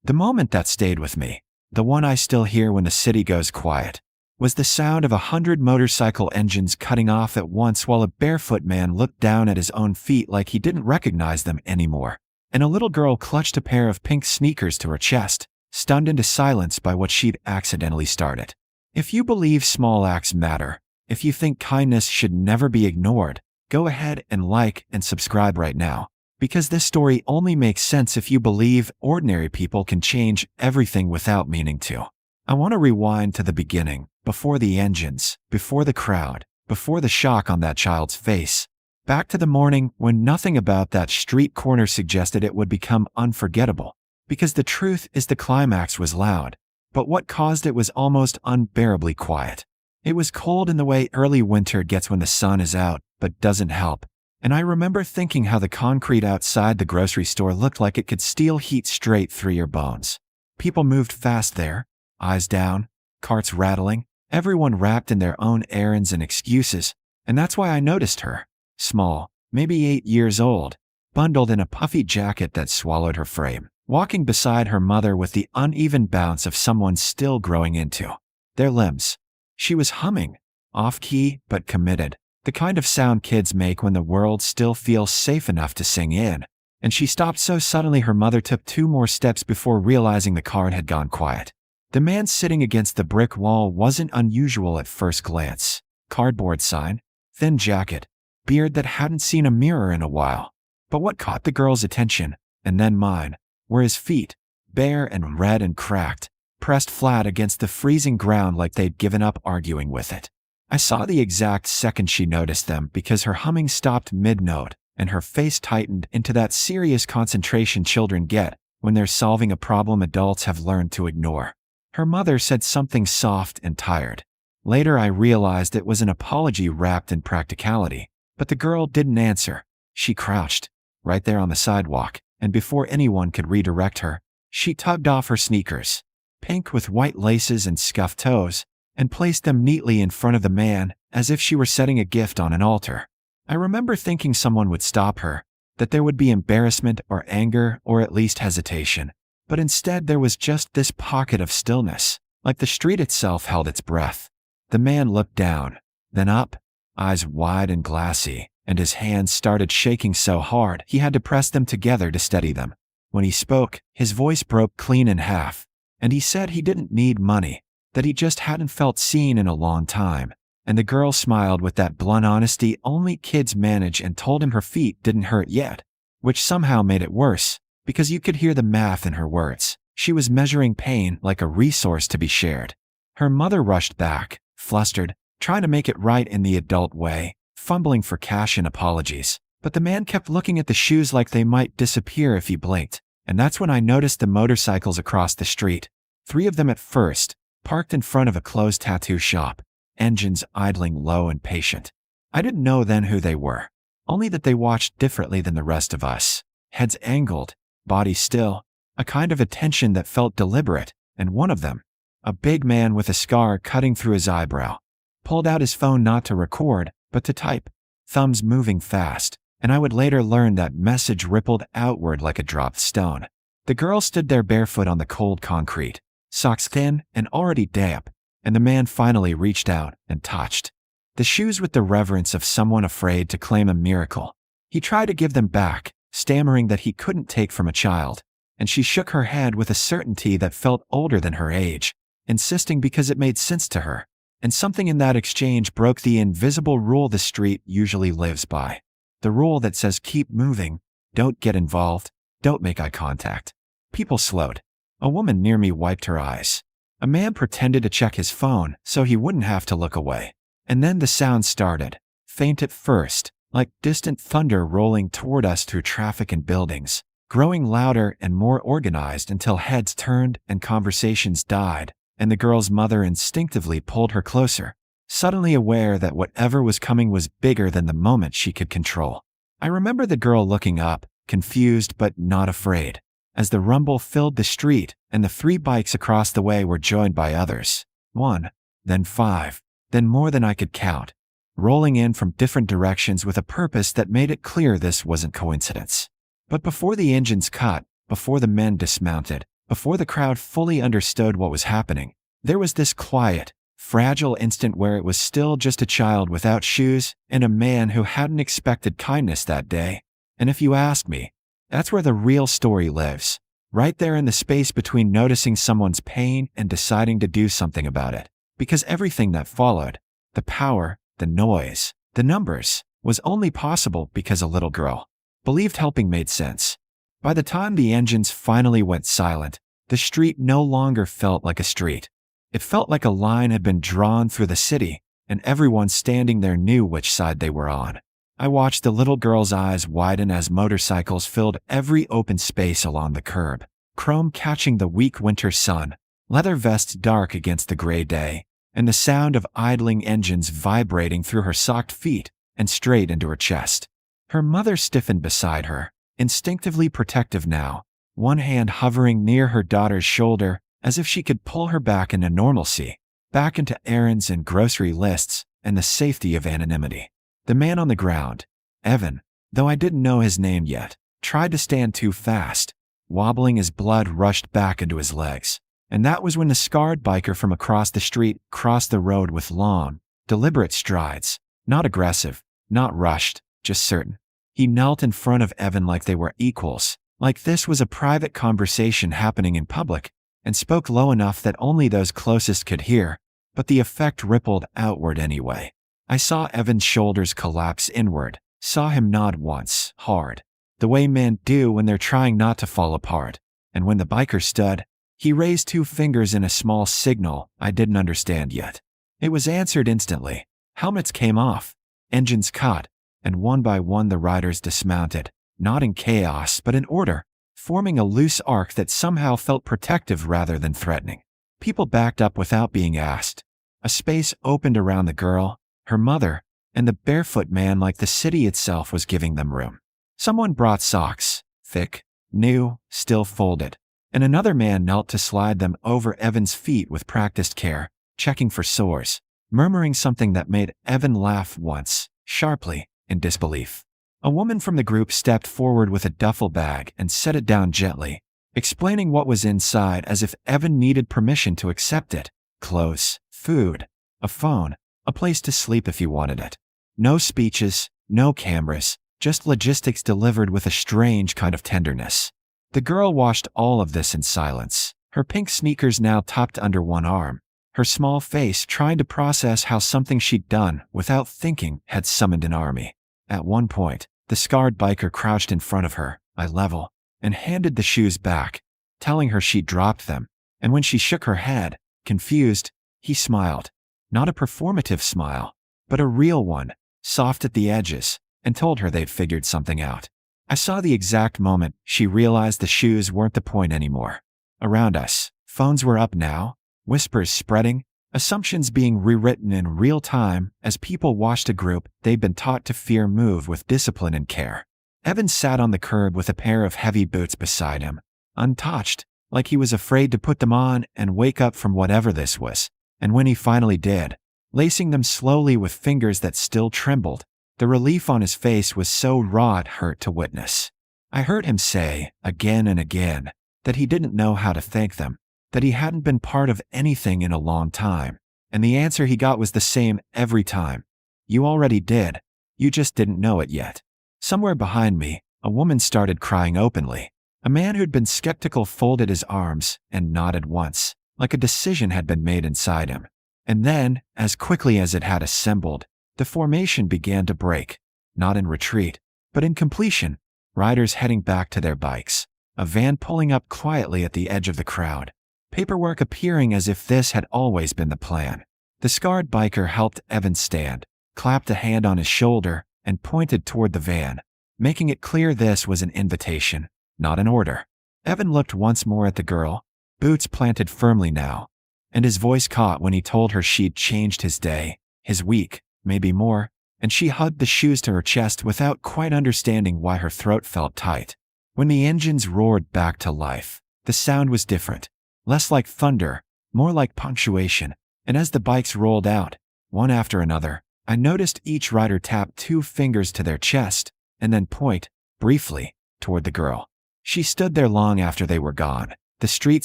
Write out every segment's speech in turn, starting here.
The moment that stayed with me, the one I still hear when the city goes quiet, was the sound of 100 motorcycle engines cutting off at once while a barefoot man looked down at his own feet like he didn't recognize them anymore, and a little girl clutched a pair of pink sneakers to her chest, stunned into silence by what she'd accidentally started. If you believe small acts matter, if you think kindness should never be ignored, go ahead and like and subscribe right now, because this story only makes sense if you believe ordinary people can change everything without meaning to. I want to rewind to the beginning, before the engines, before the crowd, before the shock on that child's face. Back to the morning when nothing about that street corner suggested it would become unforgettable. Because the truth is the climax was loud, but what caused it was almost unbearably quiet. It was cold in the way early winter gets when the sun is out, but doesn't help. And I remember thinking how the concrete outside the grocery store looked like it could steal heat straight through your bones. People moved fast there, eyes down, carts rattling, everyone wrapped in their own errands and excuses, and that's why I noticed her, small, maybe 8 years old, bundled in a puffy jacket that swallowed her frame, walking beside her mother with the uneven bounce of someone still growing into their limbs. She was humming, off-key but committed, the kind of sound kids make when the world still feels safe enough to sing in, and she stopped so suddenly her mother took 2 more steps before realizing the car had gone quiet. The man sitting against the brick wall wasn't unusual at first glance. Cardboard sign, thin jacket, beard that hadn't seen a mirror in a while. But what caught the girl's attention, and then mine, were his feet, bare and red and cracked, pressed flat against the freezing ground like they'd given up arguing with it. I saw the exact second she noticed them because her humming stopped mid-note, and her face tightened into that serious concentration children get when they're solving a problem adults have learned to ignore. Her mother said something soft and tired. Later I realized it was an apology wrapped in practicality, but the girl didn't answer. She crouched, right there on the sidewalk, and before anyone could redirect her, she tugged off her sneakers, pink with white laces and scuffed toes, and placed them neatly in front of the man as if she were setting a gift on an altar. I remember thinking someone would stop her, that there would be embarrassment or anger or at least hesitation. But instead there was just this pocket of stillness, like the street itself held its breath. The man looked down, then up, eyes wide and glassy, and his hands started shaking so hard he had to press them together to steady them. When he spoke, his voice broke clean in half, and he said he didn't need money, that he just hadn't felt seen in a long time. And the girl smiled with that blunt honesty only kids manage and told him her feet didn't hurt yet, which somehow made it worse. Because you could hear the math in her words. She was measuring pain like a resource to be shared. Her mother rushed back, flustered, trying to make it right in the adult way, fumbling for cash and apologies. But the man kept looking at the shoes like they might disappear if he blinked. And that's when I noticed the motorcycles across the street. 3 of them at first, parked in front of a closed tattoo shop, engines idling low and patient. I didn't know then who they were, only that they watched differently than the rest of us. Heads angled, body still, a kind of attention that felt deliberate, and one of them, a big man with a scar cutting through his eyebrow, pulled out his phone not to record, but to type, thumbs moving fast, and I would later learn that message rippled outward like a dropped stone. The girl stood there barefoot on the cold concrete, socks thin and already damp, and the man finally reached out and touched the shoes with the reverence of someone afraid to claim a miracle. He tried to give them back, stammering that he couldn't take from a child, and she shook her head with a certainty that felt older than her age, insisting because it made sense to her, and something in that exchange broke the invisible rule the street usually lives by. The rule that says keep moving, don't get involved, don't make eye contact. People slowed. A woman near me wiped her eyes. A man pretended to check his phone so he wouldn't have to look away. And then the sound started, faint at first, like distant thunder rolling toward us through traffic and buildings, growing louder and more organized until heads turned and conversations died, and the girl's mother instinctively pulled her closer, suddenly aware that whatever was coming was bigger than the moment she could control. I remember the girl looking up, confused but not afraid, as the rumble filled the street and the 3 bikes across the way were joined by others. 1, then 5, then more than I could count, rolling in from different directions with a purpose that made it clear this wasn't coincidence. But before the engines cut, before the men dismounted, Before the crowd fully understood what was happening, there was this quiet, fragile instant where it was still just a child without shoes and a man who hadn't expected kindness that day. And if you ask me, that's where the real story lives. Right there in the space between noticing someone's pain and deciding to do something about it. Because everything that followed, the power, the noise, the numbers, was only possible because a little girl believed helping made sense. By the time the engines finally went silent, the street no longer felt like a street. It felt like a line had been drawn through the city, and everyone standing there knew which side they were on. I watched the little girl's eyes widen as motorcycles filled every open space along the curb, chrome catching the weak winter sun, leather vests dark against the gray day, and the sound of idling engines vibrating through her socked feet and straight into her chest. Her mother stiffened beside her, instinctively protective now, one hand hovering near her daughter's shoulder as if she could pull her back into normalcy, back into errands and grocery lists and the safety of anonymity. The man on the ground, Evan, though I didn't know his name yet, tried to stand too fast, wobbling as blood rushed back into his legs. And that was when the scarred biker from across the street crossed the road with long, deliberate strides, not aggressive, not rushed, just certain. He knelt in front of Evan like they were equals, like this was a private conversation happening in public, and spoke low enough that only those closest could hear, but the effect rippled outward anyway. I saw Evan's shoulders collapse inward, saw him nod once, hard, the way men do when they're trying not to fall apart, and when the biker stood, he raised 2 fingers in a small signal I didn't understand yet. It was answered instantly. Helmets came off, engines cut, and one by one the riders dismounted, not in chaos but in order, forming a loose arc that somehow felt protective rather than threatening. People backed up without being asked. A space opened around the girl, her mother, and the barefoot man like the city itself was giving them room. Someone brought socks, thick, new, still folded, and another man knelt to slide them over Evan's feet with practiced care, checking for sores, murmuring something that made Evan laugh once, sharply, in disbelief. A woman from the group stepped forward with a duffel bag and set it down gently, explaining what was inside as if Evan needed permission to accept it. Clothes, food, a phone, a place to sleep if he wanted it. No speeches, no cameras, just logistics delivered with a strange kind of tenderness. The girl watched all of this in silence, her pink sneakers now tucked under one arm, her small face trying to process how something she'd done without thinking had summoned an army. At one point, the scarred biker crouched in front of her, eye level, and handed the shoes back, telling her she'd dropped them, and when she shook her head, confused, he smiled. Not a performative smile, but a real one, soft at the edges, and told her they'd figured something out. I saw the exact moment she realized the shoes weren't the point anymore. Around us, phones were up now, whispers spreading, assumptions being rewritten in real time as people watched a group they'd been taught to fear move with discipline and care. Evan sat on the curb with a pair of heavy boots beside him, untouched, like he was afraid to put them on and wake up from whatever this was. And when he finally did, lacing them slowly with fingers that still trembled, the relief on his face was so raw it hurt to witness. I heard him say, again and again, that he didn't know how to thank them, that he hadn't been part of anything in a long time, and the answer he got was the same every time. You already did, you just didn't know it yet. Somewhere behind me, a woman started crying openly. A man who'd been skeptical folded his arms and nodded once, like a decision had been made inside him. And then, as quickly as it had assembled, the formation began to break, not in retreat, but in completion, riders heading back to their bikes, a van pulling up quietly at the edge of the crowd, paperwork appearing as if this had always been the plan. The scarred biker helped Evan stand, clapped a hand on his shoulder, and pointed toward the van, making it clear this was an invitation, not an order. Evan looked once more at the girl, boots planted firmly now, and his voice caught when he told her she'd changed his day, his week, maybe more, and she hugged the shoes to her chest without quite understanding why her throat felt tight. When the engines roared back to life, the sound was different, less like thunder, more like punctuation, and as the bikes rolled out, one after another, I noticed each rider tap 2 fingers to their chest, and then point, briefly, toward the girl. She stood there long after they were gone, the street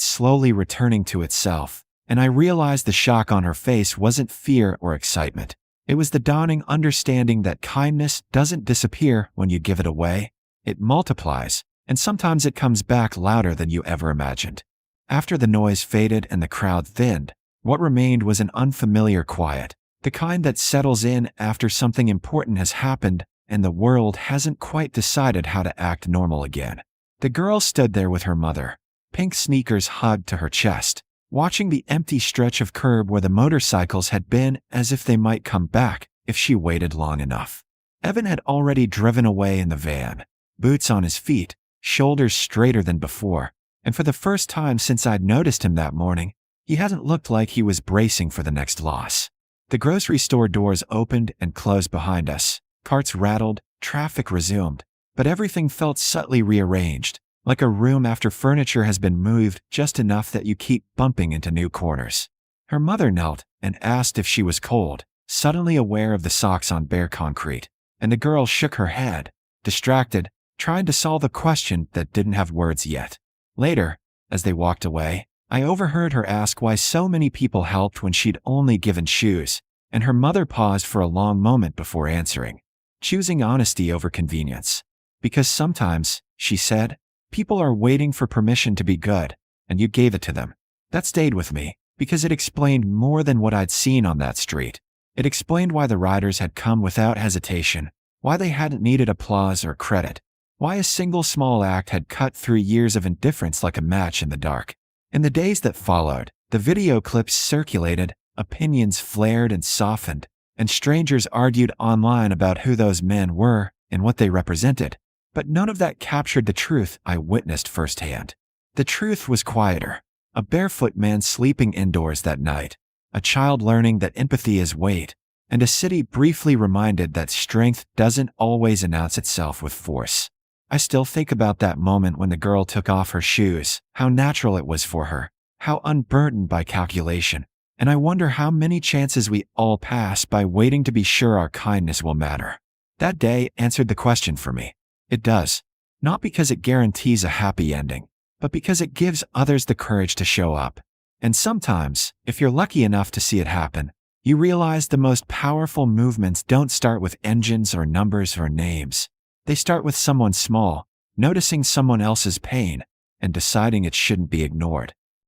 slowly returning to itself, and I realized the shock on her face wasn't fear or excitement. It was the dawning understanding that kindness doesn't disappear when you give it away. It multiplies, and sometimes it comes back louder than you ever imagined. After the noise faded and the crowd thinned, what remained was an unfamiliar quiet, the kind that settles in after something important has happened and the world hasn't quite decided how to act normal again. The girl stood there with her mother, pink sneakers hugged to her chest, watching the empty stretch of curb where the motorcycles had been as if they might come back if she waited long enough. Evan had already driven away in the van, boots on his feet, shoulders straighter than before, and for the first time since I'd noticed him that morning, he hadn't looked like he was bracing for the next loss. The grocery store doors opened and closed behind us. Carts rattled, traffic resumed, but everything felt subtly rearranged, like a room after furniture has been moved just enough that you keep bumping into new corners. Her mother knelt and asked if she was cold, suddenly aware of the socks on bare concrete, and the girl shook her head, distracted, trying to solve a question that didn't have words yet. Later, as they walked away, I overheard her ask why so many people helped when she'd only given shoes, and her mother paused for a long moment before answering, choosing honesty over convenience. Because sometimes, she said, people are waiting for permission to be good, and you gave it to them. That stayed with me, because it explained more than what I'd seen on that street. It explained why the riders had come without hesitation, why they hadn't needed applause or credit, why a single small act had cut through years of indifference like a match in the dark. In the days that followed, the video clips circulated, opinions flared and softened, and strangers argued online about who those men were and what they represented. But none of that captured the truth I witnessed firsthand. The truth was quieter. A barefoot man sleeping indoors that night, a child learning that empathy is weight, and a city briefly reminded that strength doesn't always announce itself with force. I still think about that moment when the girl took off her shoes, how natural it was for her, how unburdened by calculation, and I wonder how many chances we all pass by waiting to be sure our kindness will matter. That day answered the question for me. It does. Not because it guarantees a happy ending, but because it gives others the courage to show up. And sometimes, if you're lucky enough to see it happen, you realize the most powerful movements don't start with engines or numbers or names. They start with someone small, noticing someone else's pain, and deciding it shouldn't be ignored.